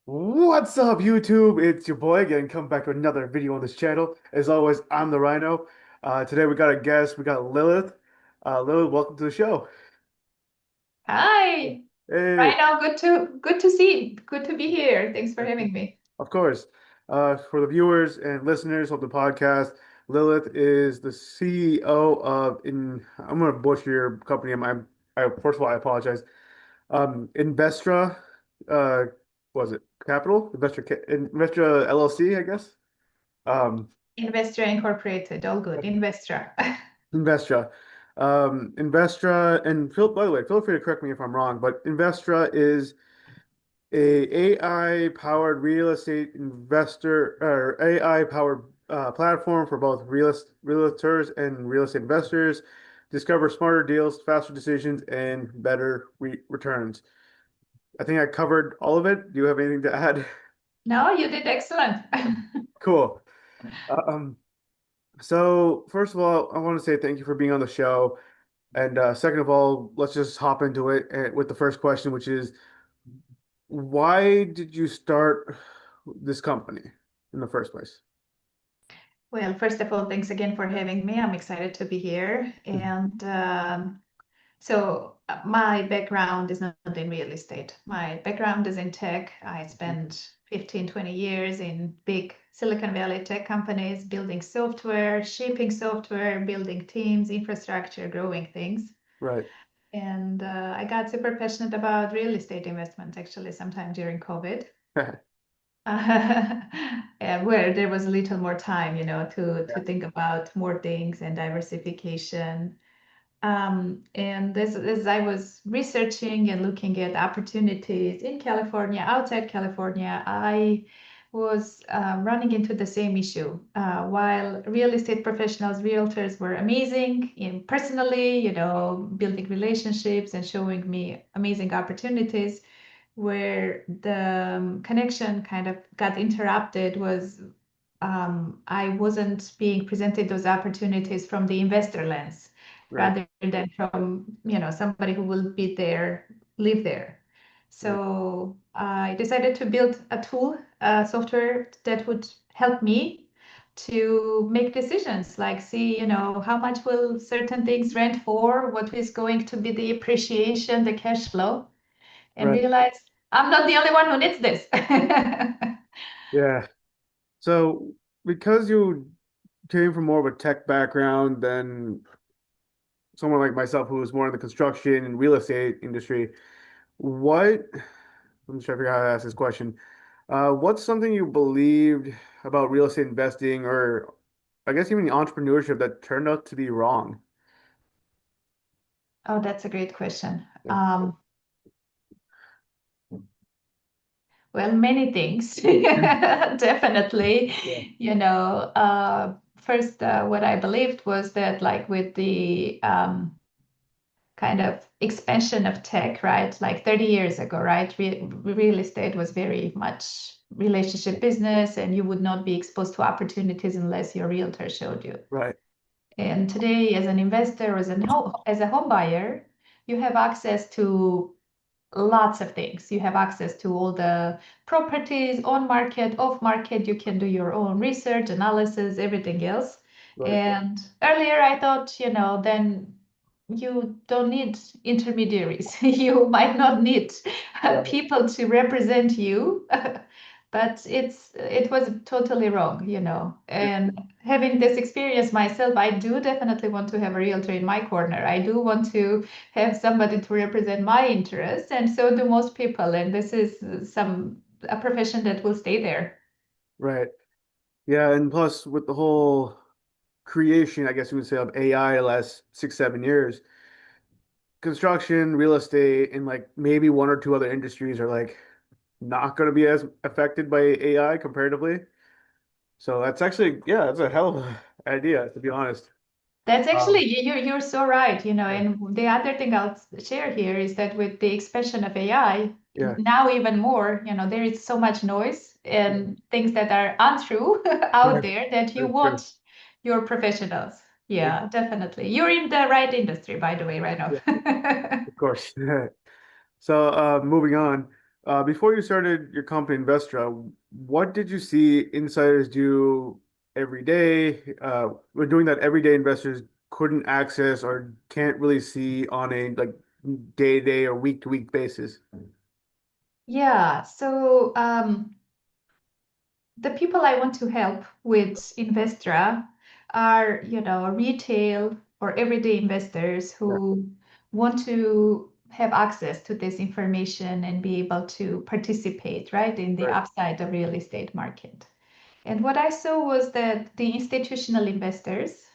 What's up, YouTube? It's your boy again, come back to another video on this channel. As always, I'm the Rhino. Today we got a guest. We got Lilith. Lilith, welcome to the show. Hi, Hey, Rhino. Good to see. Good to be here. Thanks for having me. of course. For the viewers and listeners of the podcast, Lilith is the CEO of I'm gonna butcher your company. First of all, I apologize. Investra, uh, was it Capital? Investra LLC, I guess. Um, Investra Incorporated. All good. Investra. Investra. Investra, and by the way, feel free to correct me if I'm wrong, but Investra is a AI powered real estate investor or AI powered platform for both realtors and real estate investors. Discover smarter deals, faster decisions, and better returns. I think I covered all of it. Do you have anything to add? No, you did excellent. Cool. Um, so first of all, I want to say thank you for being on the show. And second of all, let's just hop into it with the first question, which is why did you start this company in the first place? Well, first of all, thanks again for having me. I'm excited to be here. Mhm. And my background is not in real estate. My background is in tech. I spent 15, 20 years in big Silicon Valley tech companies, building software, shaping software, building teams, infrastructure, growing things. Right. And I got super passionate about real estate investment actually sometime during COVID, where there was a little more time, to think about more things and diversification. And as I was researching and looking at opportunities in California, outside California, I was running into the same issue. While real estate professionals, realtors were amazing in personally, building relationships and showing me amazing opportunities, where the connection kind of got interrupted was I wasn't being presented those opportunities from the investor lens Right. rather than from, somebody who will be there, live there. Right. So I decided to build a tool, a software that would help me to make decisions like see, how much will certain things rent for, what is going to be the appreciation, the cash flow, and Right. realize I'm not the only one who needs this. Yeah. So because you came from more of a tech background than someone like myself who was more in the construction and real estate industry, what I'm just trying to figure out how to ask this question. What's something you believed about real estate investing, or I guess even entrepreneurship, that turned out to be wrong? Oh, that's a great question. Yeah. Well, many things, definitely. Yeah. First, what I believed was that, like, with the kind of expansion of tech, right? Like 30 years ago, right? Real estate was very much relationship business, and you would not be exposed to opportunities unless your realtor showed you. Right. And today, as an investor, as a home buyer, you have access to lots of things. You have access to all the properties on market, off market. You can do your own research, analysis, everything else. Right. And earlier I thought, then you don't need intermediaries. You might not need Right. people to represent you. But it was totally wrong, Yeah. And having this experience myself, I do definitely want to have a realtor in my corner. I do want to have somebody to represent my interests, and so do most people. And this is a profession that will stay there. Right. Yeah. And plus, with the whole creation, I guess you would say, of AI the last 6, 7 years, construction, real estate, and like maybe one or two other industries are like not going to be as affected by AI comparatively. So that's actually, yeah, that's a hell of an idea, to be honest. That's actually Um, you're so right, yeah. And the other thing I'll share here is that with the expansion of AI, Yeah. now even more, there is so much noise Yeah. and things that are untrue out Yeah. there that you That's true. want your professionals. Yeah. Yeah, definitely. You're in the right industry, by the way, right now. Yeah. Of course. So, moving on. Before you started your company Investra, what did you see insiders do every day? We're doing that everyday investors couldn't access or can't really see on a like day-to-day or week-to-week basis. Yeah, so the people I want to help with Investra are, retail or everyday investors Yeah, who want to have access to this information and be able to participate, right, in the right. upside of real estate market. And what I saw was that the institutional investors,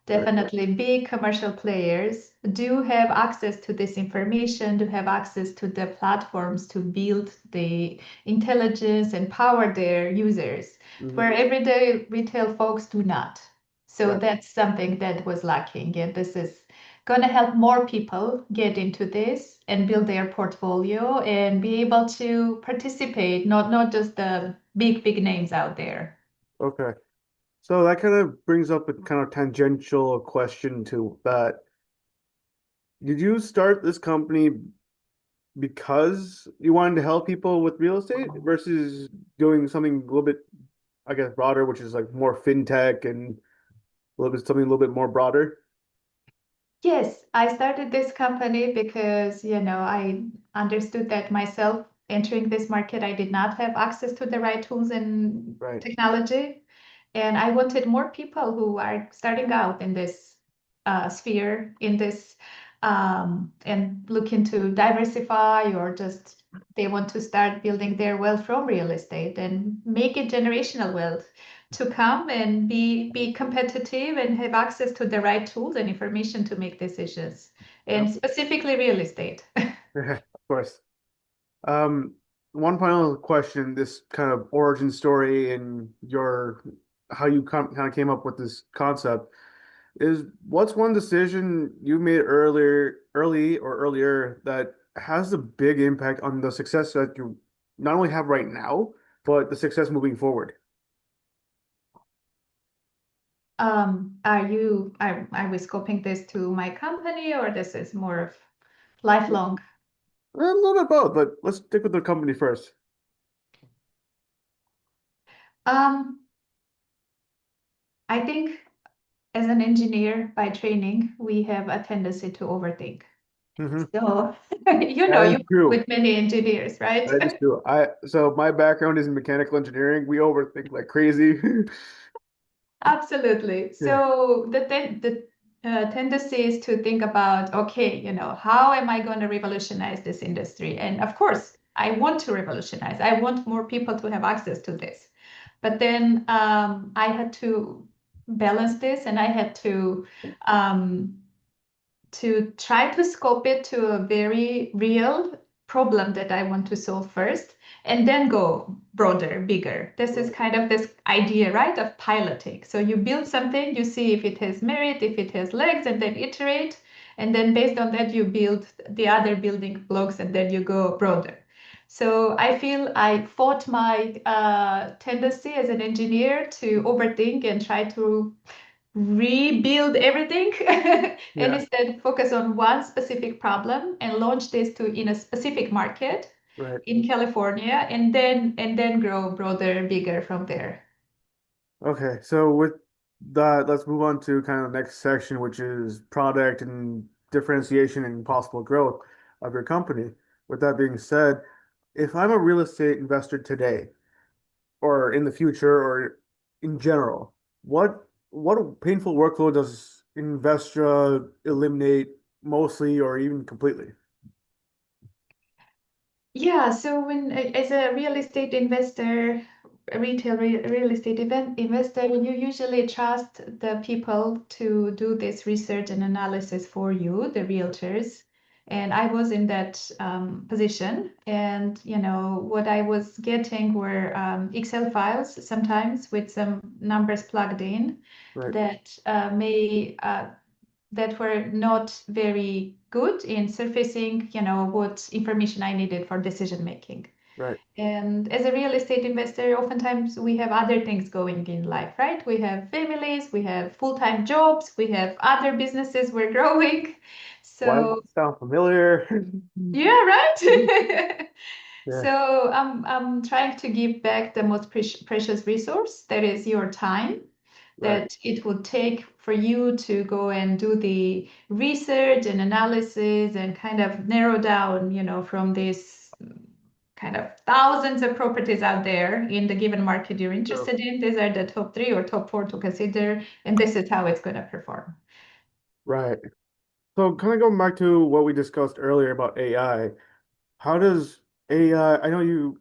Right. definitely big commercial players, do have access to this information, do have access to the platforms to build the intelligence and power their users, Hmm. where everyday retail folks do not. So Right. that's something that was lacking. And this is going to help more people get into this and build their portfolio and be able to participate, not just the big names out there. Okay. So that kind of brings up a kind of tangential question to that. Did you start this company because you wanted to help people with real estate versus doing something a little bit, I guess, broader, which is like more fintech and a little bit something a little bit more broader? Yes, I started this company because, I understood that myself entering this market, I did not have access to the right tools and Right. technology. And I wanted more people who are starting out in this sphere, in this, and looking to diversify or just they want to start building their wealth from real estate and make it generational wealth to come and be competitive and have access to the right tools and information to make decisions, and Yep. specifically real estate. Of course. Um, One final question, this kind of origin story and your how you kind of came up with this concept is what's one decision you made early or earlier that has a big impact on the success that you not only have right now, but the success moving forward? Are we scoping this to my company, or this is more of lifelong? A little bit both, but let's stick with the company first. Um, I think as an engineer by training, we have a tendency to overthink. Hmm. So, That you is work true. with many engineers, right? That is true. So my background is in mechanical engineering. We overthink like crazy. Absolutely. Yeah, So the tendency is to think about, okay, how am I going to revolutionize this industry? And of course, I want to revolutionize. I want more people to have access to this. But then I had to balance this, and I had um, to try to scope it to a very real problem that I want to solve first, and then go broader, bigger. This is right, kind of this idea, right, of piloting. So you build something, you see if it has merit, if it has legs, and then iterate. And then based on that, you build the other building blocks, and then you go broader. So I feel I fought my tendency as an engineer to overthink and try to rebuild everything and yeah, instead focus on one specific problem and launch this to in a specific market right. in California, and then grow broader, bigger from there. Okay, so with that, let's move on to kind of the next section, which is product and differentiation and possible growth of your company. With that being said, if I'm a real estate investor today, or in the future, or in general, what painful workload does Investra eliminate mostly or even completely? Yeah, so when as a real estate investor, a retail real estate investor, you usually trust the people to do this research and analysis for you, the realtors. And I was in that position, and what I was getting were Excel files sometimes with some numbers plugged in Right, that that were not very good in surfacing, what information I needed for decision making. right. And as a real estate investor, oftentimes we have other things going in life, right? We have families, we have full-time jobs, we have other businesses we're growing. Why does So, that sound familiar? yeah, right. Yeah. So I'm trying to give back the most precious resource, that is your time, Right. that it would take for you to go and do the research and analysis and kind of narrow down, from this kind of thousands of properties out there in the given market you're So, interested in. These are the top three or top four to consider, and this is how it's going to perform. right. So kind of going back to what we discussed earlier about AI, how does AI, I know you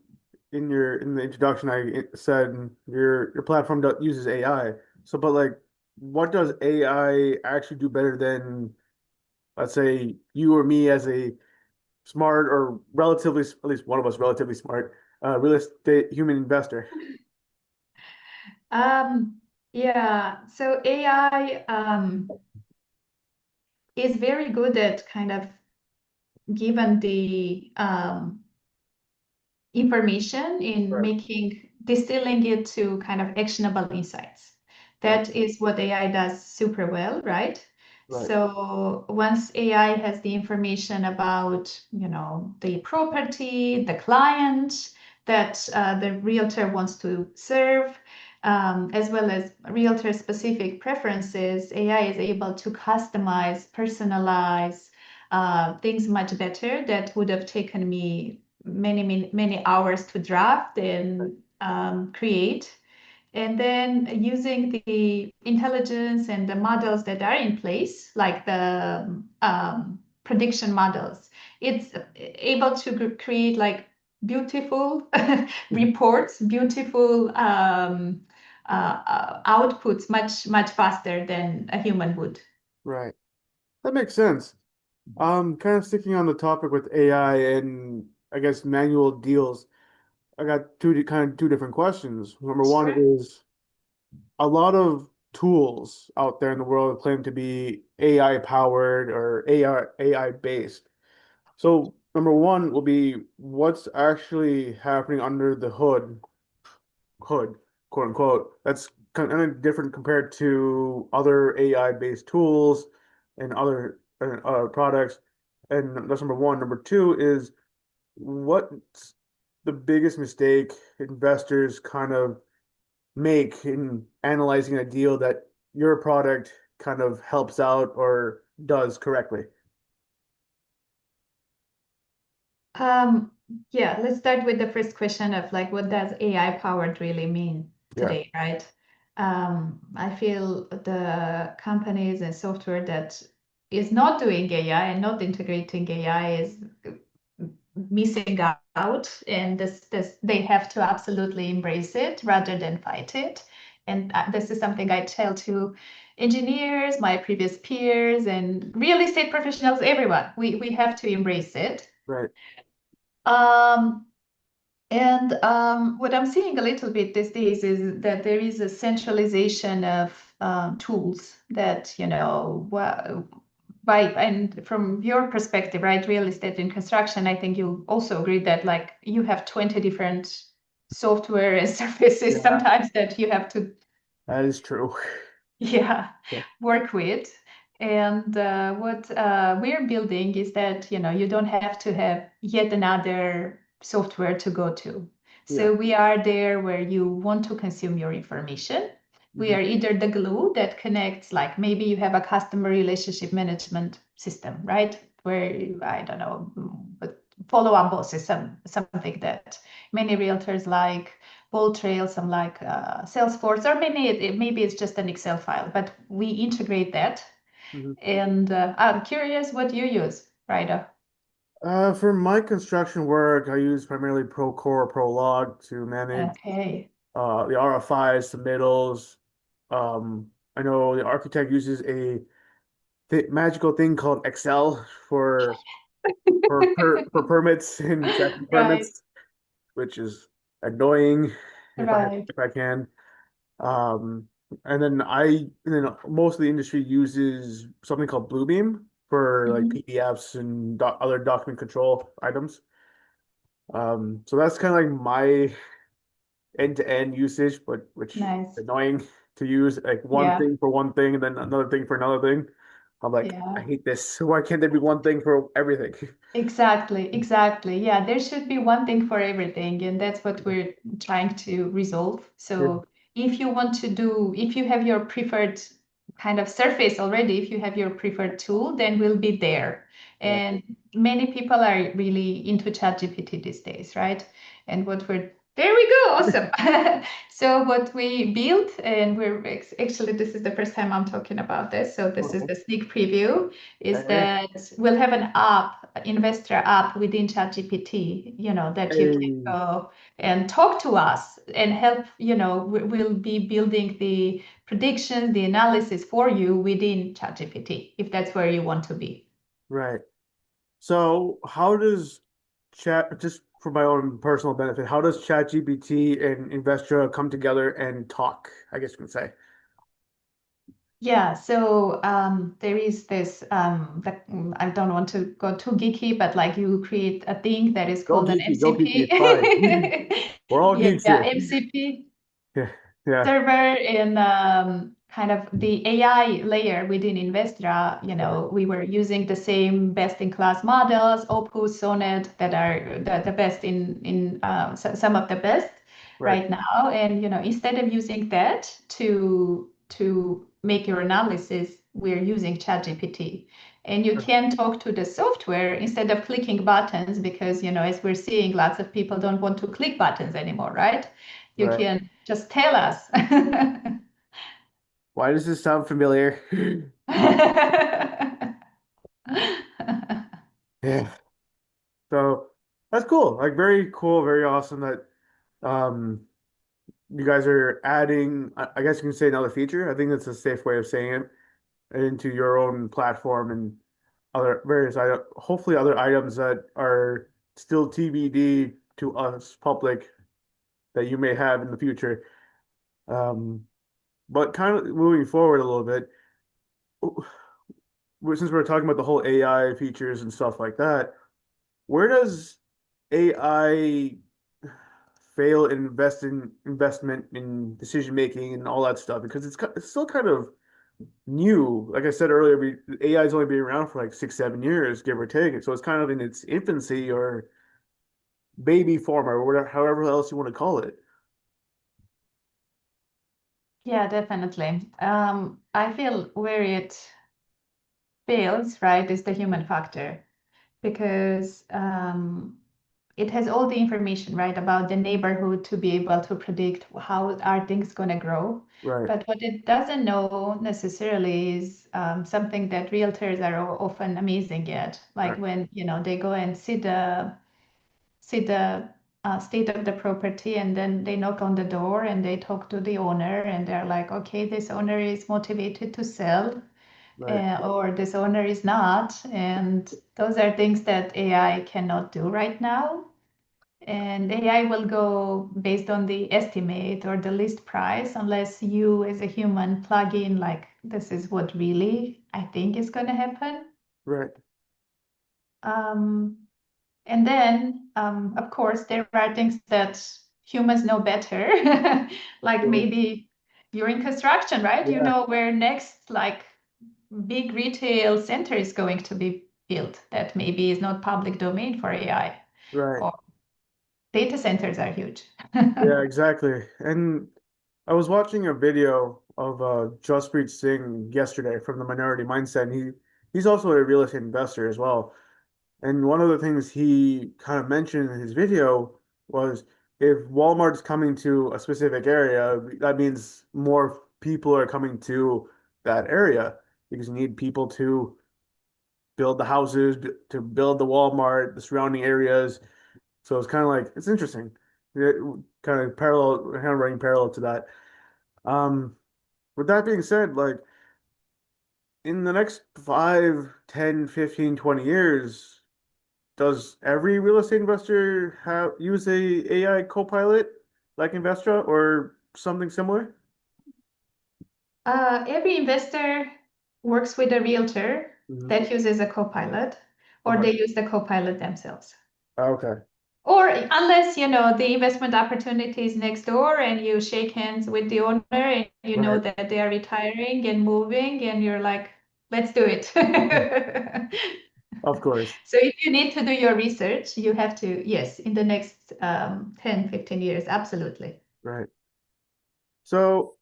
in the introduction I said your platform uses AI. So but like what does AI actually do better than let's say you or me as a smart or relatively at least one of us relatively smart real estate human investor? Yeah, so AI is very good at kind of given the information in Right. making distilling it to kind of actionable insights. Right. That is what AI does super well, right? Right. So once AI has the information about, the property, the client that the realtor wants to serve, as well as realtor specific preferences, AI is able to customize, personalize things much better that would have taken me many hours to draft Right. and create. And then using the intelligence and the models that are in place, like the prediction models, it's able to create like beautiful reports, beautiful outputs much faster than a human would. Right. That makes sense. Kind of sticking on the topic with AI and I guess manual deals. I got kind of two different questions. Number one Sure. is a lot of tools out there in the world claim to be AI powered or AI based. So number one will be what's actually happening under the hood, quote unquote. That's kind of different compared to other AI based tools and other products. And that's number one. Number two is what's the biggest mistake investors kind of make in analyzing a deal that your product kind of helps out or does correctly? Um, yeah, let's start with the first question of like, what does AI powered really mean Yeah, today, right? I feel the companies and software that is not doing AI and not integrating AI is missing out, and this they have to absolutely embrace it rather than fight it. And this is something I tell to engineers, my previous peers, and real estate professionals, everyone. We have to embrace it. right. Um, and what I'm seeing a little bit these days is that there is a centralization of tools that, by and from your perspective, right, real estate and construction, I think you'll also agree that like you have 20 different software and services Yeah, sometimes that you have to that is true. yeah, Yeah, work with. And what we're building is that, you don't have to have yet another software to go to. yeah. So we are there where you want to consume your information. We Hmm. are either the glue that connects, like maybe you have a customer relationship management system, right? Where, I don't know, but follow-up bosses, something that many realtors like, Bold Trail, some like Salesforce, or maybe it's just an Excel file, but we integrate that. Hmm. And I'm curious what you use, Rhino. For my construction work, I use primarily Procore, Prolog to manage Okay. the RFIs, submittals. I know the architect uses a th magical thing called Excel for permits and tracking Right, permits, which is annoying right. if I can. Um, and then most of the industry uses something called Bluebeam for like Mhm. PDFs and other document control items. So that's kind of like my end-to-end usage, but which Nice. annoying to use like one Yeah, thing for one thing and then another thing for another thing. I'm like, I yeah. hate this. Why can't there be one thing for everything? Exactly, exactly. Yeah, there should be one thing for everything, and that's what we're trying to resolve. Yeah, So if you want to do, if you have your preferred kind of surface already, if you have your preferred tool, then we'll be there. yeah. And many people are really into ChatGPT these days, right? And what we're there we go, awesome. So what we built, and actually this is the first time I'm talking about this. So this is Okay. the sneak preview is Hey, that we'll have an app, Investra app within ChatGPT, that you can hey, go and talk to us and help, we'll be building the prediction, the analysis for you within ChatGPT, if that's where you want to be. right. So how does chat, just for my own personal benefit, how does ChatGPT and Investra come together and talk? I guess you can say. Yeah, so there is this I don't want to go too geeky, but like you create a thing that is Go called an geeky, go geeky. MCP. It's fine. We're all Yeah, geeks yeah, here. MCP Yeah, yeah, server in kind of the AI layer within Investra, right, we were using the same best-in-class models, Opus, Sonnet, that are the best in some of the best right, right now. And instead of using that to make your analysis, we're using ChatGPT. And you can talk to the software instead of clicking buttons because, as we're seeing, lots of people don't want to click buttons anymore, right? You right. can just tell us. Why does this sound familiar? Yeah. So that's cool. Like very cool, very awesome that um you guys are adding, I guess you can say another feature. I think that's a safe way of saying it, into your own platform and other various item, hopefully other items that are still TBD to us public that you may have in the future. Um, but kind of moving forward a little bit, since we're talking about the whole AI features and stuff like that, where does AI fail in investment in decision making and all that stuff? Because it's still kind of new. Like I said earlier, AI's only been around for like 6, 7 years, give or take. So it's kind of in its infancy or baby form or whatever, however else you want to call it. Yeah, definitely. I feel where it fails, right, is the human factor because it has all the information, right, about the neighborhood to be able to predict how are things going to grow. Right, But what it doesn't know necessarily is something that realtors are often amazing at, like right, when they go and see the state of the property, and then they knock on the door and they talk to the owner, and they're like, okay, this owner is motivated to sell, right, or this owner is not. And those are things that AI cannot do right now. And AI will go based on the estimate or the list price, unless you as a human plug in, like, this is what really I think is going to happen. right. Um, And then, of course, there are things that humans know better, like So, maybe you're in construction, right? You yeah, know where next, like, big retail center is going to be built that maybe is not public domain for AI, right. or data centers are huge. Yeah, exactly. And I was watching a video of Jaspreet Singh yesterday from the Minority Mindset. And he's also a real estate investor as well. And one of the things he kind of mentioned in his video was if Walmart's coming to a specific area, that means more people are coming to that area because you need people to build the houses, to build the Walmart, the surrounding areas. So it's kind of like it's interesting. Kind of parallel, kind of running parallel to that. Um, with that being said, like in the next 5, 10, 15, 20 years, does every real estate investor have use a AI co-pilot like Investra or something similar? Every investor works with a realtor Hmm. that uses a copilot, or Okay. they use the copilot themselves. Okay. Or unless, the investment opportunity is next door and you shake hands with the owner and you know Right. that they are retiring and moving and you're like, let's do it. Of course. So if you need to do your research, you have to, yes, in the next 10, 15 years, absolutely. Right. So,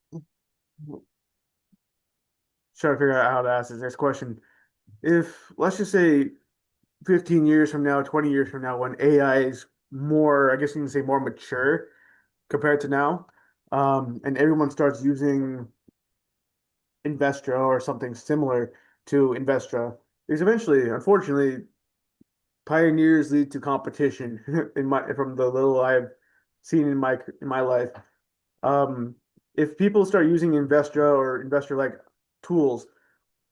trying to figure out how to ask this next question. If, let's just say, 15 years from now, 20 years from now, when AI is more, I guess you can say more mature compared to now, and everyone starts using Investra or something similar to Investra, is eventually, unfortunately, pioneers lead to competition in my from the little I've seen in my life. Um, if people start using Investra or investor like tools,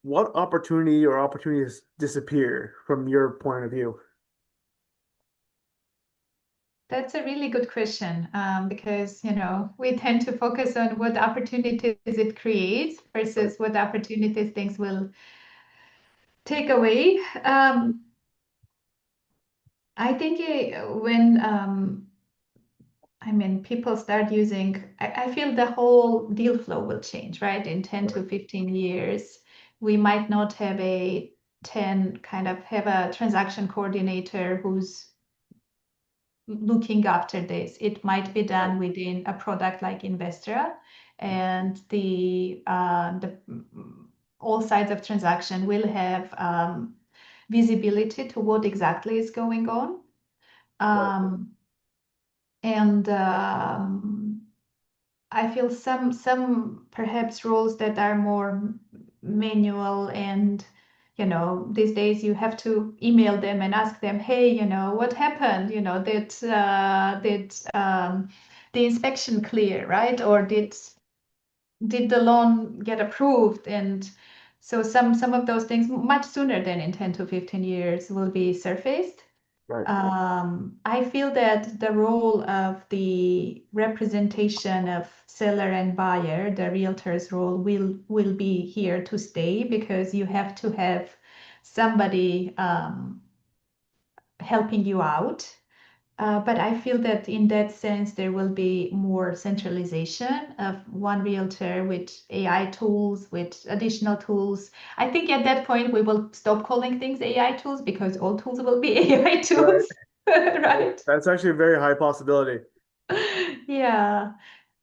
what opportunity or opportunities disappear from your point of view? That's a really good question because, we tend to focus on what opportunities it creates Right, versus what opportunities things will take away. I think when I mean, people start using, I feel the whole deal flow will change, right? In 10 right, to 15 years, we might not have a 10 kind of have a transaction coordinator who's looking after this. It might be right, done within a product like Investra, and the all sides of transaction will have visibility to what exactly is going on. right, Um, and I feel some perhaps roles that are more manual and these days you have to email them and ask them, hey, what happened? Did the inspection clear, right? Or did the loan get approved? And so some of those things much sooner than in 10 to 15 years will be surfaced. right, I feel that the role of the representation of seller and buyer, the realtor's role, will be here to stay because you have to have somebody helping you out. But I feel that in that sense, there will be more centralization of one realtor with AI tools, with additional tools. I think at that point, we will stop calling things AI tools because all tools will be AI right. tools, right? That's actually a very high possibility. Yeah.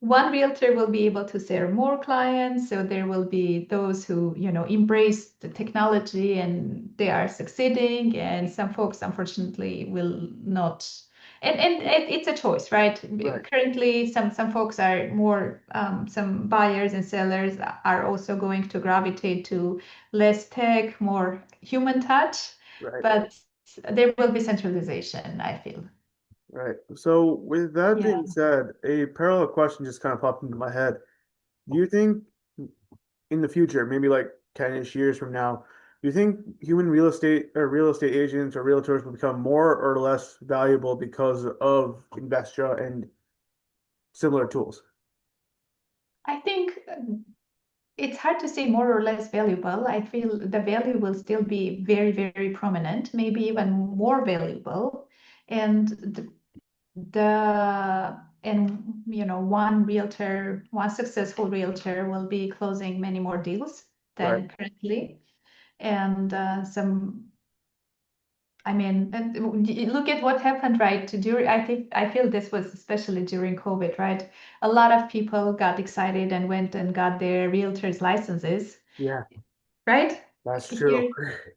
One realtor will be able to serve more clients, so there will be those who, embrace the technology and they are succeeding, and some folks unfortunately will not. And it's a choice, right? Right, Currently, some folks are more, some buyers and sellers are also going to gravitate to less tech, more human touch, right, but there will be centralization, I feel. right. So with that Yeah. being said, a parallel question just kind of popped into my head. Do you think in the future, maybe like 10-ish years from now, do you think human real estate agents or realtors will become more or less valuable because of Investra and similar tools? I think it's hard to say more or less valuable. I feel the value will still be very, very prominent, maybe even more valuable. And one realtor, one successful realtor will be closing many more deals Right. than currently. And I mean, look at what happened, right? I feel this was especially during COVID, right? A lot of people got excited and went and got their realtors licenses, Yeah, right? that's true. Here,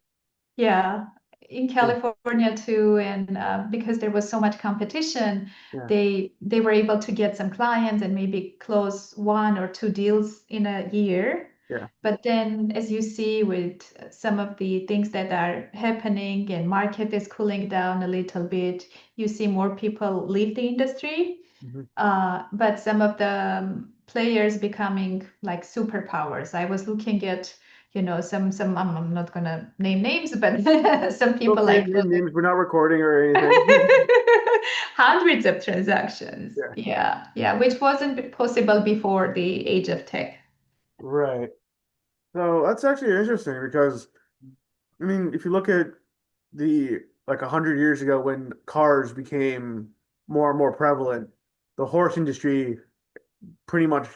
yeah, in Yeah, California too, and because there was so much competition, yeah, they were able to get some clients and maybe close one or two deals in a year. yeah. But then, as you see with some of the things that are happening and market is cooling down a little bit, you see more people leave the industry, Mhm. but some of the players becoming like superpowers. I was looking at, some I'm not gonna name names, but some people Okay, like name closing names. We're not recording or anything. hundreds of transactions. Yeah, Yeah, yeah, which wasn't possible before the age of tech. right. So that's actually interesting because I mean, if you look at the like 100 years ago when cars became more and more prevalent, the horse industry pretty much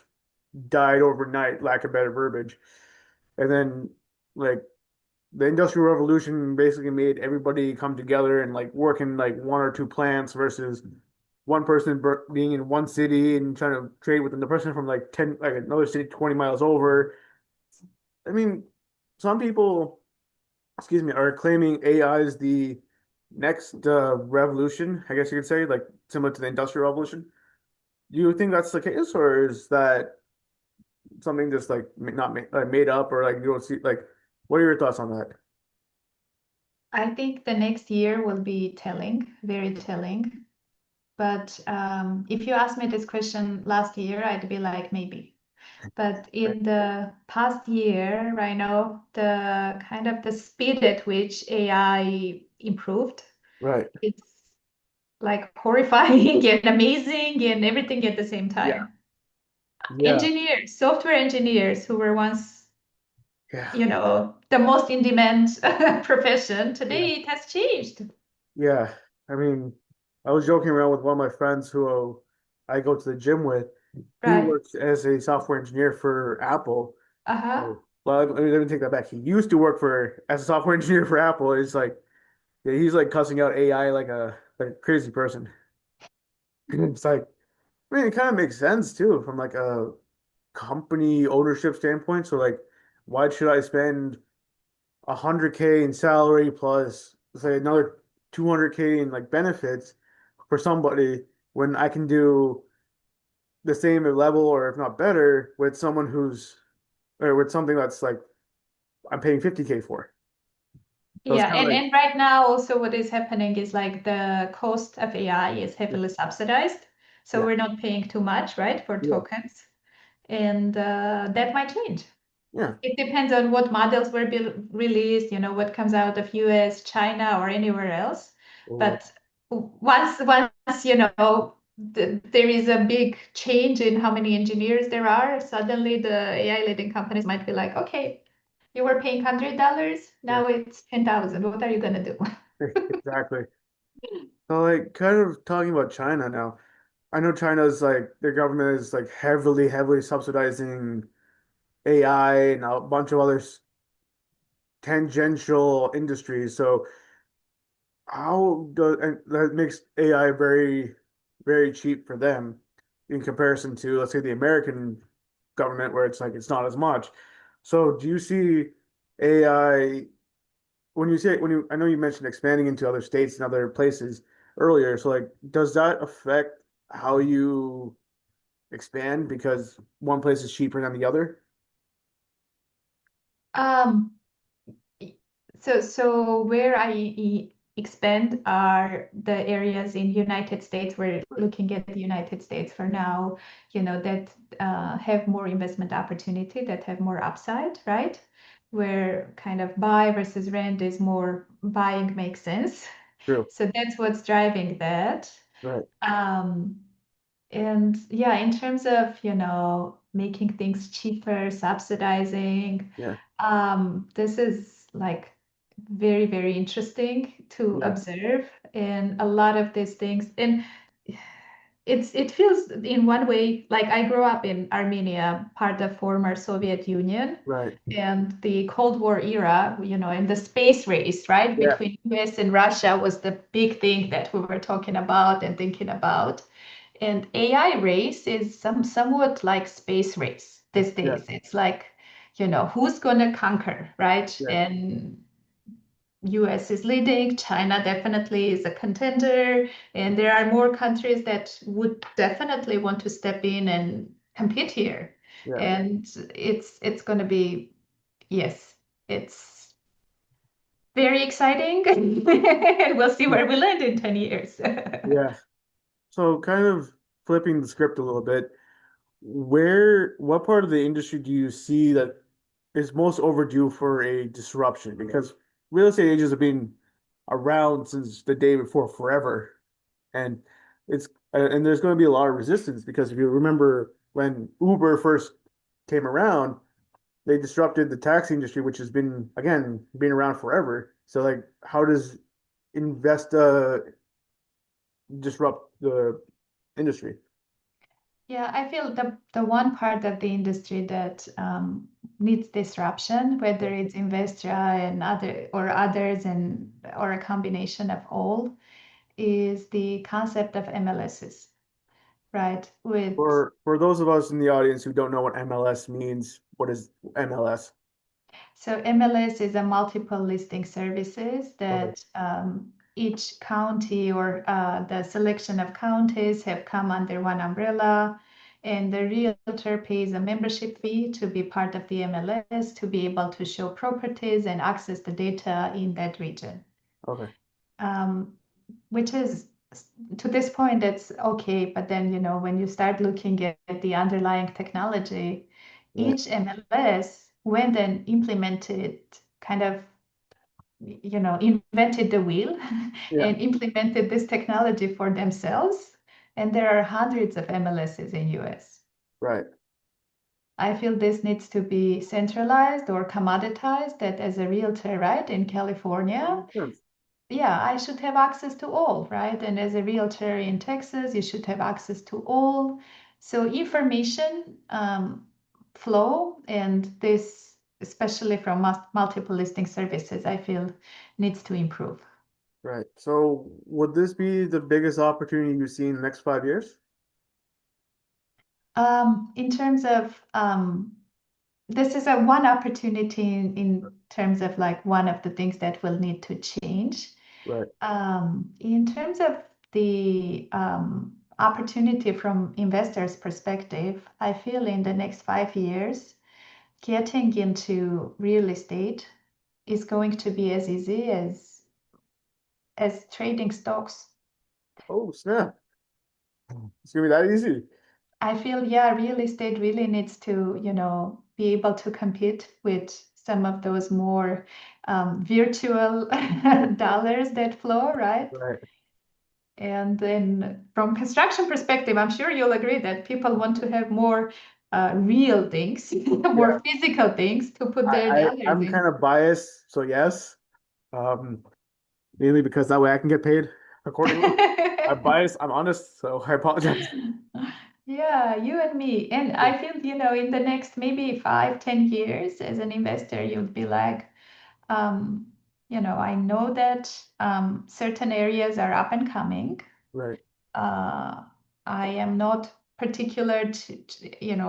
died overnight, lack of better verbiage. And then like the Industrial Revolution basically made everybody come together and like work in like one or two plants versus one person being in one city and trying to trade with the person from like 10, like another city 20 miles over. I mean, some people, excuse me, are claiming AI is the next revolution, I guess you could say, like similar to the Industrial Revolution. Do you think that's the case, or is that something just like not made up, or like you don't see like what are your thoughts on that? I think the next year will be telling, very telling. But if you asked me this question last year, I'd be like, maybe. But Right. in the past year, Rhino, the kind of the speed at which AI improved, Right. it's like horrifying and amazing and everything at the same Yeah. time. Yeah. Engineers, software engineers who were once, Yeah. the most in demand profession, Yeah. today it has changed. Yeah. I mean, I was joking around with one of my friends who I go to the gym with. He Right. works as a software engineer for Apple. Uh-huh. Oh, well, let me take that back. He used to work for as a software engineer for Apple. It's like yeah, he's like cussing out AI like a crazy person. It's like I mean, it kind of makes sense too from like a company ownership standpoint. So like, why should I spend 100K in salary plus say another 200K in like benefits for somebody when I can do the same level or if not better with someone who's or with something that's like I'm paying 50K for. So it's Yeah, kind of like and right now also what is happening is like the cost of AI is yeah, heavily subsidized. So yeah, we're not paying too much, right, for yeah, tokens. And that might change. yeah, It depends on what models were released, what comes out of US, China, or anywhere else. or But once there is a big change in how many engineers there are, suddenly the AI leading companies might be like, okay, you were paying $100, yeah, now it's 10,000. What are you gonna do? exactly. So like kind of talking about China now. I know China's like their government is like heavily subsidizing AI and a bunch of other tangential industries. So how does and that makes AI very cheap for them in comparison to let's say the American government where it's like it's not as much. So do you see AI when you say when you I know you mentioned expanding into other states and other places earlier. So like does that affect how you expand because one place is cheaper than the other? Um, so where I expand are the areas in United States. We're looking at the United States for now, that have more investment opportunity, that have more upside, right? Where kind of buy versus rent is more buying makes sense. True. So that's what's driving that. Right. Um, and yeah, in terms of, making things cheaper, subsidizing, Yeah. this is like very, very interesting to Yeah. observe. And a lot of these things, and it feels in one way like I grew up in Armenia, part of former Soviet Union, Right. and the Cold War era, and the space race, right, Yeah. between US and Russia was the big thing that we were talking about and thinking about. And AI race is somewhat like space race these Yeah. days. It's like, who's gonna conquer, right? Yeah. And US is leading, China definitely is a contender, and there are more countries that would definitely want to step in and compete here. Yeah. And it's going to be, yes, it's very exciting. And we'll see Yeah. where we land in 10 years. Yeah. So kind of flipping the script a little bit, what part of the industry do you see that is most overdue for a disruption? Because real estate agents have been around since the day before forever. And and there's going to be a lot of resistance because if you remember when Uber first came around, they disrupted the taxi industry, which has been again been around forever. So like, how does Investa disrupt the industry? Yeah, I feel the one part of the industry that needs disruption, whether it's Investra and others and or a combination of all, is the concept of MLSs, right? With For those of us in the audience who don't know what MLS means, what is MLS? So MLS is a multiple listing services Okay. that each county or the selection of counties have come under one umbrella, and the realtor pays a membership fee to be part of the MLS to be able to show properties and access the data in that region. Okay. Um, which is to this point it's okay, but then when you start looking at the underlying technology, Right. each MLS when then implemented kind of invented the wheel Yeah. and implemented this technology for themselves, and there are hundreds of MLSs in US. Right. I feel this needs to be centralized or commoditized, that as a realtor, right, in That California, makes sense. yeah, I should have access to all, right? And as a realtor in Texas, you should have access to all. So information flow and this, especially from multiple listing services, I feel needs to improve. Right. So would this be the biggest opportunity you see in the next 5 years? In terms of this is a one opportunity in terms of like one of the things that will need to change. Right. In terms of the opportunity from investors' perspective, I feel in the next 5 years, getting into real estate is going to be as easy as trading stocks. Oh, snap. It's gonna be that easy. I feel, yeah, real estate really needs to, be able to compete with some of those more virtual dollars that flow, right? Right. And then from construction perspective, I'm sure you'll agree that people want to have more real things, Yeah. more physical things to put their dollars I'm in. kind of biased, so yes. Um, Mainly because that way I can get paid accordingly. I'm biased, I'm honest, so I apologize. Yeah, you and me. And Yeah. I feel, in the next maybe 5, 10 years as an investor, you'd be like, um, I know that certain areas are up and coming. Right. uh, I am not particular in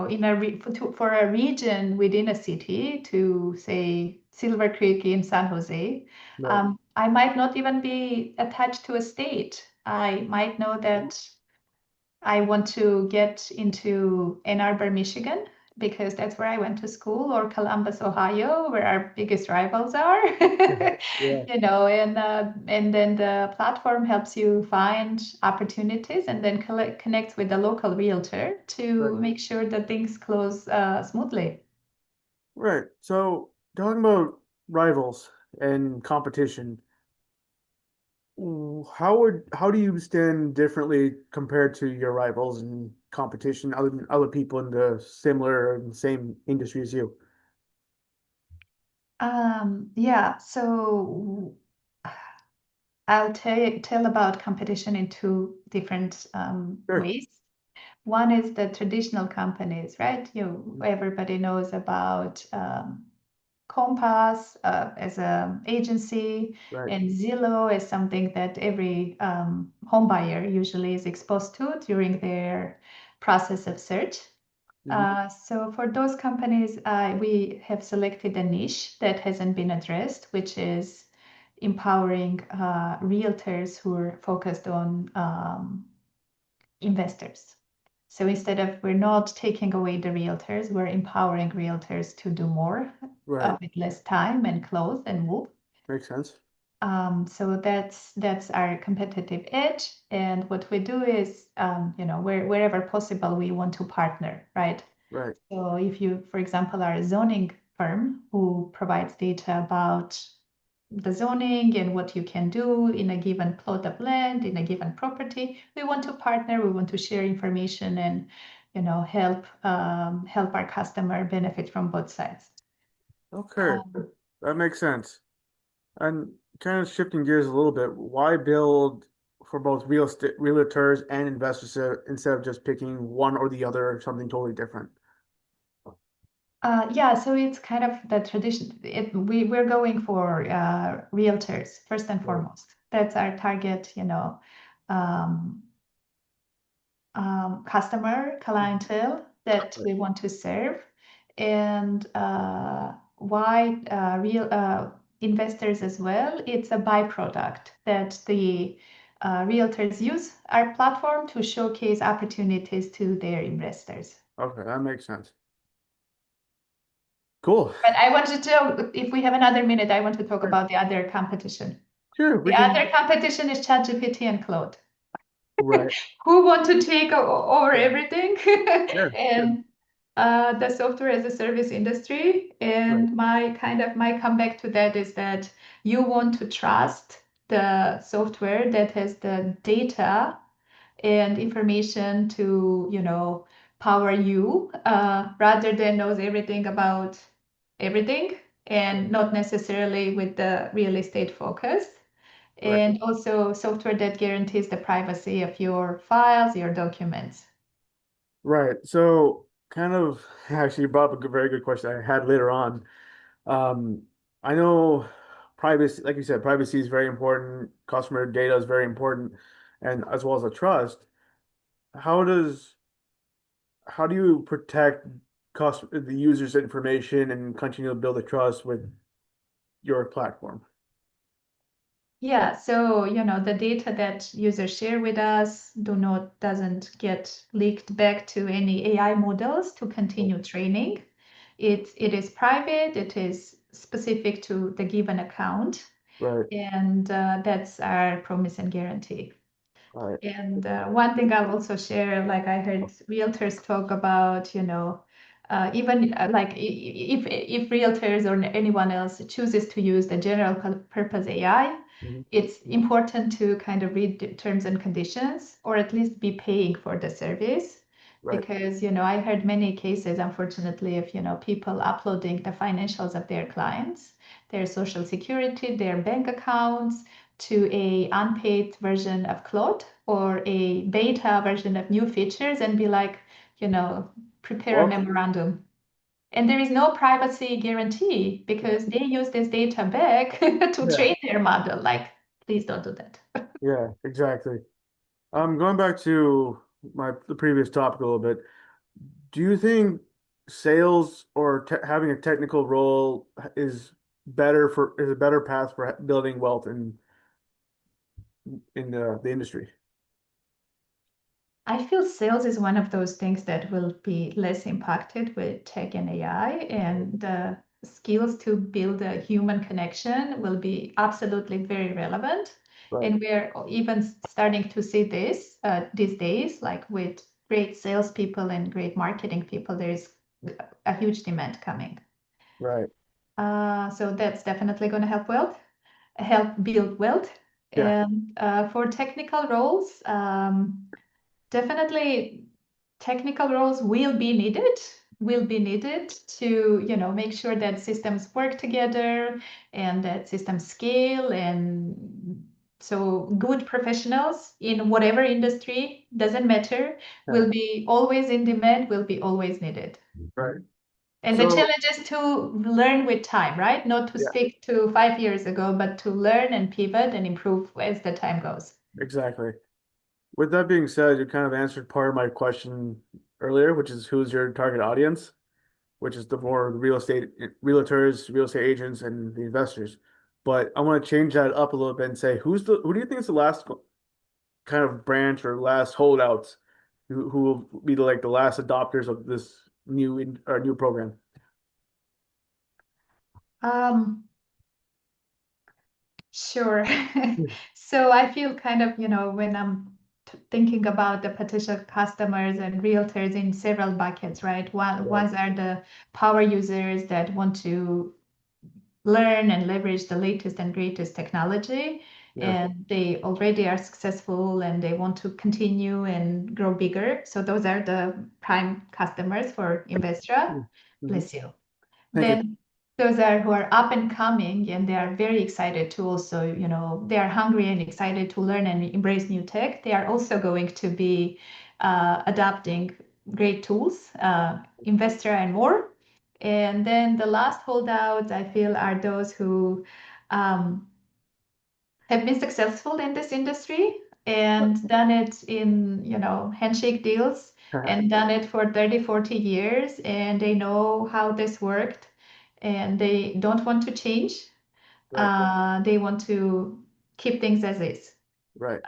for a region within a city, to say Silver Creek in San Jose. Right. I might not even be attached to a state. I might know that I want to get into Ann Arbor, Michigan, because that's where I went to school, or Columbus, Ohio, where our biggest rivals are. Yeah. And then the platform helps you find opportunities and then connect with the local realtor to Right. make sure that things close smoothly. Right. So talking about rivals and competition, how do you stand differently compared to your rivals and competition, other people in the similar and same industry as you? Yeah, so I'll tell about competition in two different Sure. ways. One is the traditional companies, right? Everybody knows about Compass as an agency, Right. and Zillow as something that every home buyer usually is exposed to during their process of search. Mhm. So for those companies, we have selected a niche that hasn't been addressed, which is empowering realtors who are focused on investors. So instead of, we're not taking away the realtors, we're empowering realtors to do more Right. with less time and close and move. Makes sense. So that's our competitive edge. And what we do is, wherever possible, we want to partner, right? Right. So if you, for example, are a zoning firm who provides data about the zoning and what you can do in a given plot of land, in a given property, we want to partner, we want to share information and, help our customer benefit from both sides. Okay. Um, That makes sense. And kind of shifting gears a little bit, why build for both real estate realtors and investors instead of just picking one or the other or something totally different? Yeah, so it's kind of the tradition. We're going for realtors first and Right. foremost. That's our target, um, customer Mhm. clientele that Right. we want to serve. And why real investors as well? It's a byproduct that the realtors use our platform to showcase opportunities to their investors. Okay, that makes sense. Cool. But I wanted to, if we have another minute, I want to talk Sure, about the other competition. sure, The we other can. competition is ChatGPT and Claude. Right. Who want to take over Yeah. everything? Sure. Sure. And the software as a service industry. Right. And my comeback to that is that you want to trust the software that has the data and information to, power you, rather than knows everything about everything and not necessarily with the real estate focus. Right. And also software that guarantees the privacy of your files, your documents. Right. So, kind of actually you brought up a very good question I had later on. Um, I know privacy, like you said, privacy is very important. Customer data is very important, and as well as the trust. How does how do you protect the user's information and continue to build a trust with your platform? Yeah, so the data that users share with us doesn't get leaked back to any AI models to Right. continue training. It is private, it is specific to the given account, Right. and that's our promise and guarantee. Right. And one thing I'll also share, like I heard realtors talk about, even like if realtors or anyone else chooses to use the general purpose AI, Mhm. it's important to kind of read the terms and conditions, or at least be paying for the service. Right. Because, I heard many cases, unfortunately, of, people uploading the financials of their clients, their social security, their bank accounts, to a unpaid version of Claude or a beta version of new features and be like, you know, prepare a Well, memorandum. And there is no privacy guarantee yeah. because they use this data back to Yeah. train their model. Like, please don't do that. Yeah, exactly. Going back to the previous topic a little bit. Do you think sales or te having a technical role is a better path for building wealth in the industry? I feel sales is one of those things that will be less impacted with tech and AI, Right. and the skills to build a human connection will be absolutely very relevant. Right. And we're even starting to see this these days, like with great salespeople and great marketing people, there's a huge demand coming. Right. So that's definitely going to help build wealth. Yeah. And for technical roles, definitely technical roles will be needed to, make sure that systems work together and that systems scale. And so good professionals in whatever industry, doesn't matter, Yeah. will be always in demand, will be always needed. Right. And the So, challenge is to learn with time, right? Not to yeah, stick to 5 years ago, but to learn and pivot and improve as the time goes. exactly. With that being said, you kind of answered part of my question earlier, which is who's your target audience, which is the more real estate realtors, real estate agents, and the investors. But I want to change that up a little bit and say, who do you think is the last kind of branch or last holdouts who will be like the last adopters of this new program? Um, Sure. Hmm. So I feel kind of, when I'm thinking about the potential customers and realtors in several buckets, right? Right. Ones are the power users that want to learn and leverage the latest and greatest technology, Yeah. and they already are successful and they want to continue and grow bigger. So those are the prime customers for Investra. Mm-hmm. Bless you. Thank you. Then those are who are up and coming and they are very excited to also, they are hungry and excited to learn and embrace new tech. They are also going to be adopting great tools, Investor and more. And then the last holdouts, I feel, are those who um, have been successful in this industry and done it in, handshake deals and done it for 30, 40 years, and they know how this worked and they don't want to change. Right, They want to keep things as is. right,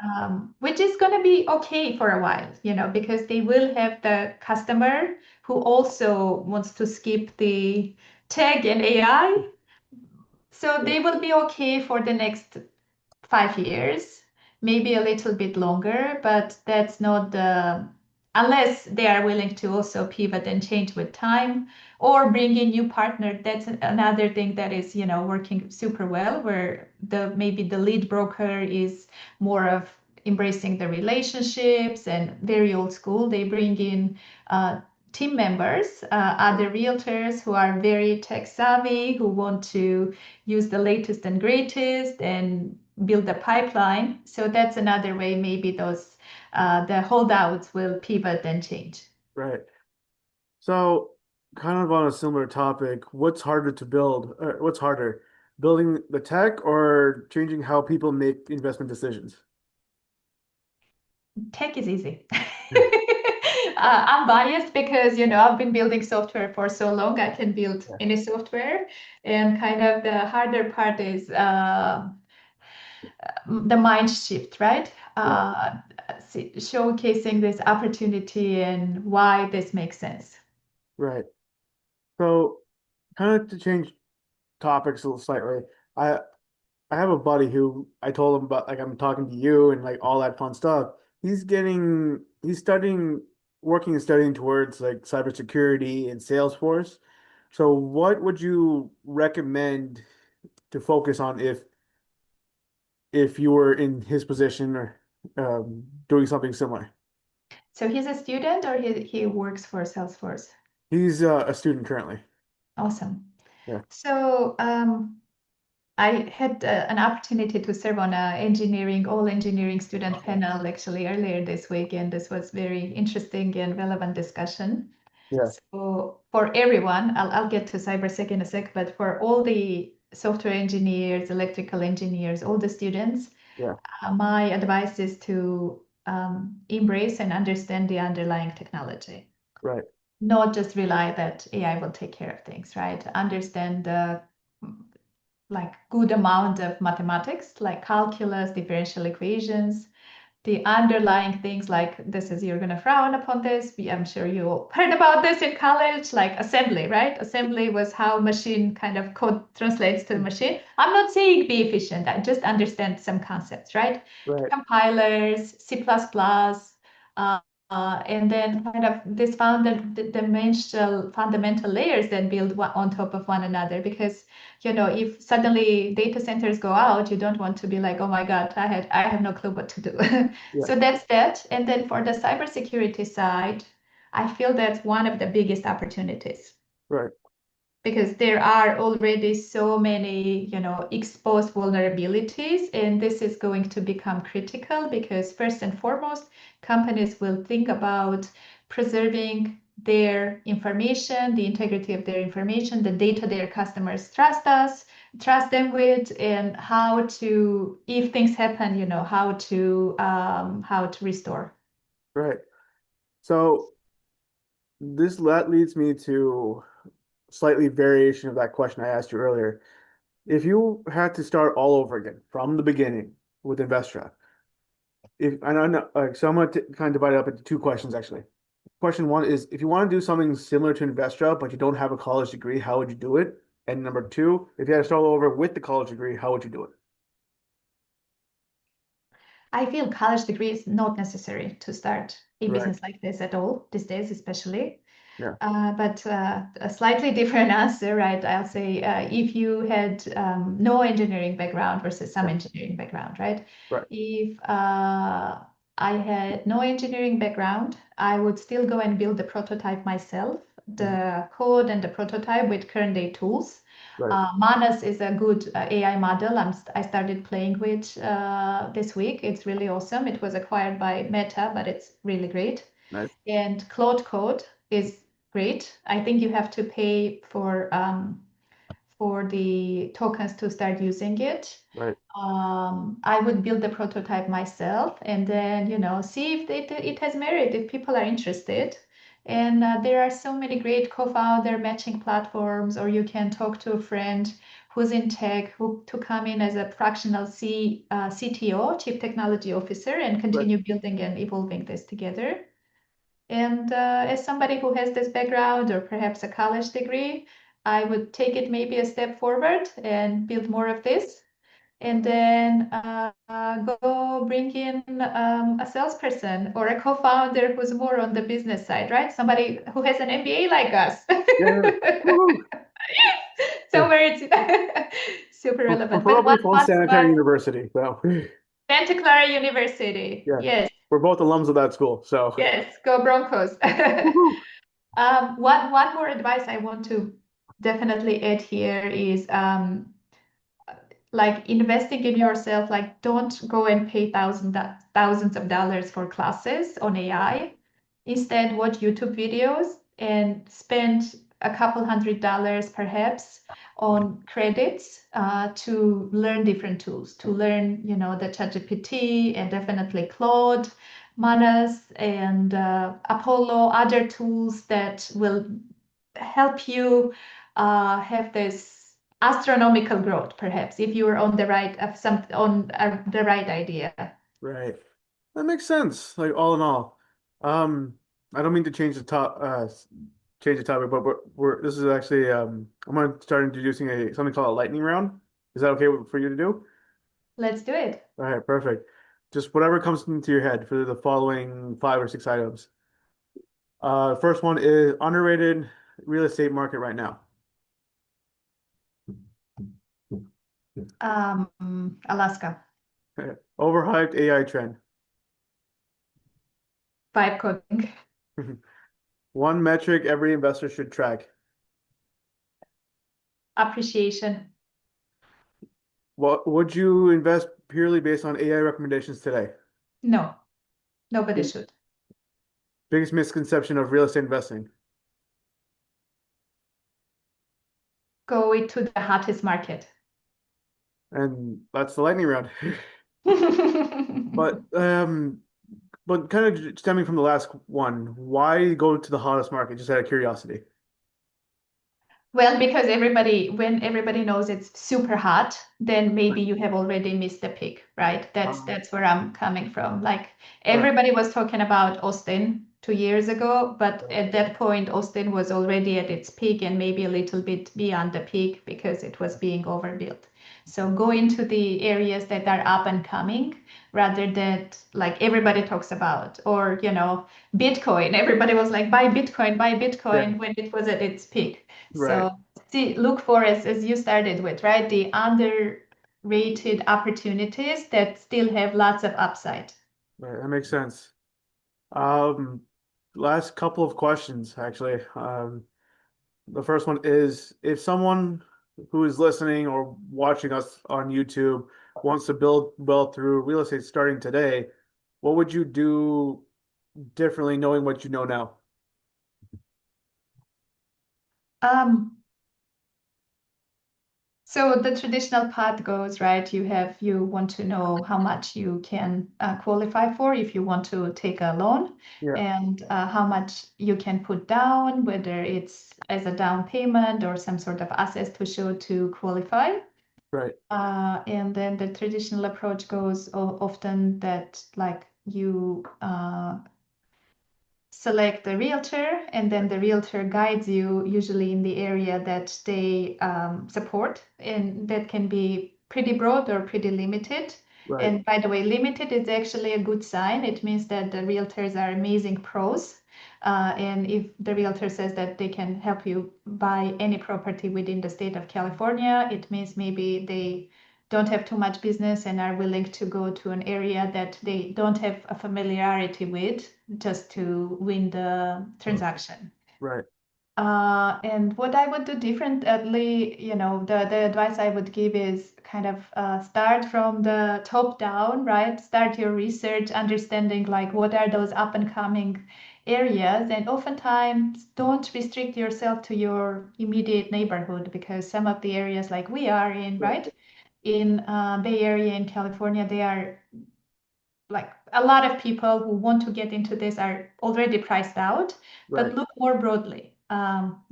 Which is going to be okay for a while, because they will have the customer who also wants to skip the tech and AI. So right, they will be okay for the next 5 years, maybe a little bit longer, but that's not unless they are willing to also pivot and change with time or bring in new partner. That's another thing that is, working super well, where maybe the lead broker is more of embracing the relationships and very old school. They bring in team members, other realtors who are very tech savvy, who want to use the latest and greatest and build a pipeline. So that's another way maybe the holdouts will pivot and change. right. So, kind of on a similar topic, what's harder to build? What's harder, building the tech or changing how people make investment decisions? Tech is easy. I'm biased because I've been building software for so long. I can build Yeah, any software, and kind of the harder part is the mind shift, right? yeah, Showcasing this opportunity and why this makes sense. right. So, kind of to change topics a little slightly, I I have a buddy who I told him about, like, I'm talking to you and like all that fun stuff. He's studying, working and studying towards like cybersecurity and Salesforce. So what would you recommend to focus on if you were in his position or doing something similar? So he's a student or he works for Salesforce? He's a student currently. Awesome. Yeah, So I had an opportunity to serve on a all engineering student panel actually earlier this week, and this was very interesting and relevant discussion. yeah, So for everyone, I'll get to cybersec in a sec, but for all the software engineers, electrical engineers, all the students, yeah, my advice is to embrace and understand the underlying technology, right, not just rely that AI will take care of things, right? Understand the like good amount of mathematics, like calculus, differential equations, the underlying things like this is you're going to frown upon this. I'm sure you all heard about this in college, like assembly, right? Assembly was how machine kind of code translates to the machine. I'm not saying be efficient, I just understand some concepts, right? right, Compilers, C++, and then kind of this dimensional fundamental layers that build on top of one another. Because if suddenly data centers go out, you don't want to be like, oh my God, I have no clue what to do. yeah, So that's that. And then for the cybersecurity side, I feel that's one of the biggest opportunities right, because there are already so many, exposed vulnerabilities, and this is going to become critical because first and foremost, companies will think about preserving their information, the integrity of their information, the data their customers trust them with, and how to, if things happen, how to restore. right. So that leads me to slightly variation of that question I asked you earlier. If you had to start all over again from the beginning with Investra, if I know, so I'm going to kind of divide it up into two questions actually. Question one is if you want to do something similar to Investra, but you don't have a college degree, how would you do it? And number two, if you had to start all over with the college degree, how would you do it? I feel college degree is not necessary to start a Right. business like this at all, these days especially. Yeah. But a slightly different answer, right? I'll say if you had no engineering background versus some Yeah. engineering background, right? Right. If I had no engineering background, I would still go and build the prototype myself, Mhm. the code and the prototype with current day tools. Right. Manas is a good AI model I started playing with this week. It's really awesome. It was acquired by Meta, but it's really great. Nice. And Claude Code is great. I think you have to pay for the tokens to start using it. Right. I would build the prototype myself and then, see if it has merit, if people are interested. And there are so many great co-founder matching platforms, or you can talk to a friend who's in tech who to come in as a fractional CTO, Chief Technology Officer, and Right. continue building and evolving this together. And as somebody who has this background or perhaps a college degree, I would take it maybe a step forward and build more of this. And then go bring in a salesperson or a co-founder who's more on the business side, right? Somebody who has an MBA like us. Yeah. Woohoo. So where it's super relevant. But Preferably from what Sanitary University. So Santa Clara University. yeah, Yes, we're both alums of that school. So yes, go Broncos. woohoo. One more advice I want to definitely add here is like investing in yourself. Like don't go and pay thousands of dollars for classes on AI. Instead, watch YouTube videos and spend a couple $100 perhaps on credits to learn different tools, to learn, the ChatGPT and definitely Claude, Manas, and Apollo, other tools that will help you have this astronomical growth, perhaps, if you are on the right of some on the right idea. Right. That makes sense. Like all in all, um, I don't mean to change the topic, but this is actually I'm gonna start introducing a something called a lightning round. Is that okay for you to do? Let's do it. All right, perfect. Just whatever comes into your head for the following 5 or 6 items. First one is underrated real estate market right now. Alaska. Overhyped AI trend. Vibe coding. One metric every investor should track. Appreciation. What would you invest purely based on AI recommendations today? No, nobody should. Biggest misconception of real estate investing. Go into the hottest market. And that's the lightning round. But kind of stemming from the last one, why go to the hottest market? Just out of curiosity. Well, because when everybody knows it's super hot, then maybe you have already missed the peak, right? That's where I'm coming from. Like Right, everybody was talking about Austin 2 years ago, but at that point, Austin was already at its peak and maybe a little bit beyond the peak because it was being overbuilt. So go into the areas that are up and coming rather than like everybody talks about, or Bitcoin. Everybody was like, buy yeah, Bitcoin when it was at its peak. right, So see, look for as you started with, right? The underrated opportunities that still have lots of upside. right. That makes sense. Um, Last couple of questions, actually. The first one is if someone who is listening or watching us on YouTube wants to build wealth through real estate starting today, what would you do differently knowing what you know now? Um, so the traditional path goes, right? You want to know how much you can qualify for if you want to take a loan, Yeah, and how much you can put down, whether it's as a down payment or some sort of assets to show to qualify. right, And then the traditional approach goes often that like you select the realtor, and then the realtor guides you usually in the area that they support, and that can be pretty broad or pretty limited. right, And by the way, limited is actually a good sign. It means that the realtors are amazing pros. And if the realtor says that they can help you buy any property within the state of California, it means maybe they don't have too much business and are willing to go to an area that they don't have a familiarity with just to win the transaction. right, And what I would do differently, the advice I would give is kind of start from the top down, right? Start your research, understanding like what are those up and coming areas, and oftentimes don't restrict yourself to your immediate neighborhood because some of the areas like we are in, Right. right? In Bay Area in California, they are like a lot of people who want to get into this are already priced out, Right. but look more broadly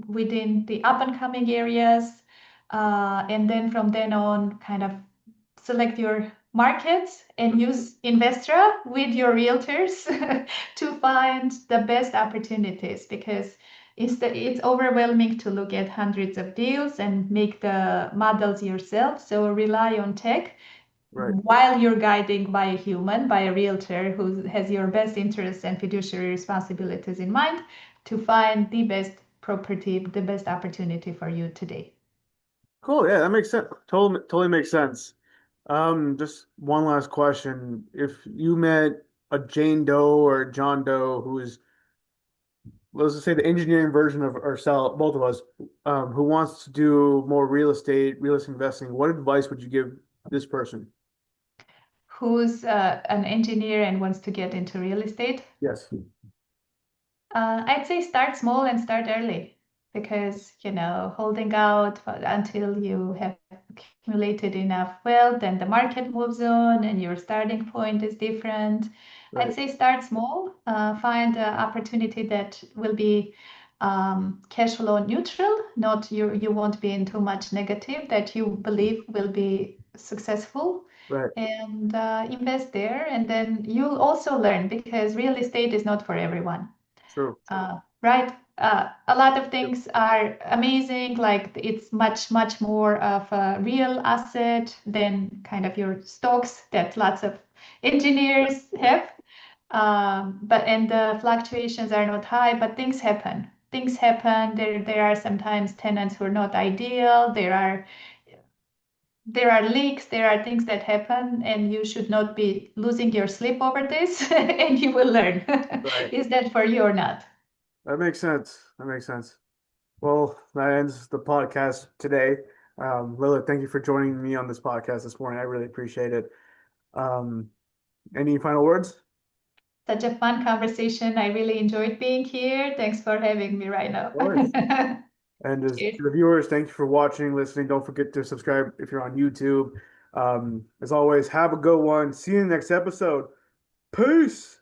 within the up and coming areas. And then from then on, kind of select your markets and use Investra with your realtors to find the best opportunities because it's overwhelming to look at hundreds of deals and make the models yourself. So rely on tech Right. while you're guiding by a human, by a realtor who has your best interests and fiduciary responsibilities in mind to find the best property, the best opportunity for you today. Cool. Yeah, that makes sense. Totally makes sense. Just one last question. If you met a Jane Doe or a John Doe who is, let's just say the engineering version of ourselves, both of us, who wants to do more real estate investing, what advice would you give this person? Who's an engineer and wants to get into real estate? Yes. I'd say start small and start early because, holding out until you have accumulated enough wealth and the market moves on and your starting point is different. I'd Right. say start small, find an opportunity that will be cash flow neutral, not you won't be in too much negative that you believe will be successful Right. and invest there. And then you'll also learn because real estate is not for everyone. True. Right. A lot of Yep. things are amazing, like it's much, much more of a real asset than kind of your stocks that lots of engineers have. But and the fluctuations are not high, but things happen. Things happen. There are sometimes tenants who are not ideal. There are leaks, there are things that happen, and you should not be losing your sleep over this, and you will learn. Right. Is that for you or not? That makes sense. That makes sense. Well, that ends the podcast today. Lilith, thank you for joining me on this podcast this morning. I really appreciate it. Um, any final words? Such a fun conversation. I really enjoyed being here. Thanks for having me right Of now. course. And as Cheers. to the viewers, thank you for watching, listening. Don't forget to subscribe if you're on YouTube. As always, have a good one. See you in the next episode. Peace.